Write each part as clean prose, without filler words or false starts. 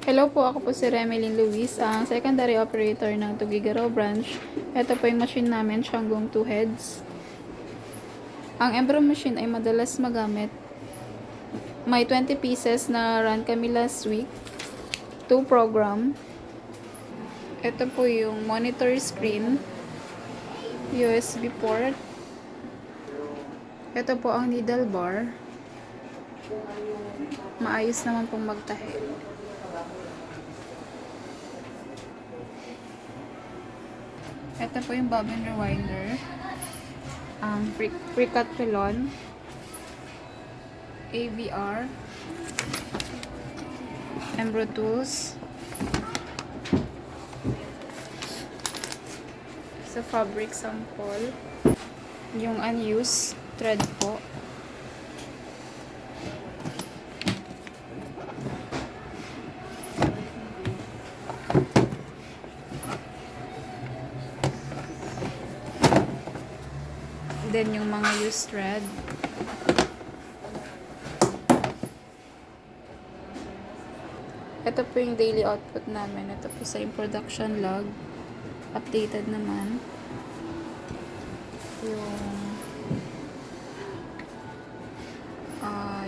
Hello po, ako po si Remelyn Luis, ang secondary operator ng Tugigaraw branch. Ito po yung machine namin, Shanggong 2 heads. Ang Embro machine ay madalas magamit. May 20 pieces na run kami last week. 2 program. Ito po yung monitor screen, USB port. Ito po ang needle bar. Maayos naman pong magtahi. Ito po yung bobbin rewinder, ang pre-cut pilon, AVR, Embro tools, sa fabric sample, yung unused thread po, then yung mga used thread. Ito po yung daily output namin. Ito po sa yung production log. Updated naman.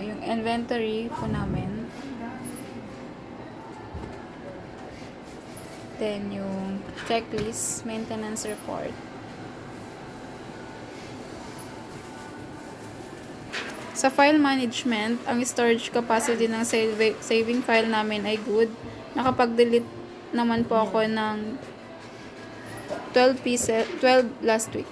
Yung inventory po namin. Then yung checklist, maintenance report. Sa file management, ang storage capacity ng saving file namin ay good. Nakapag-delete naman po ako ng 12 last week.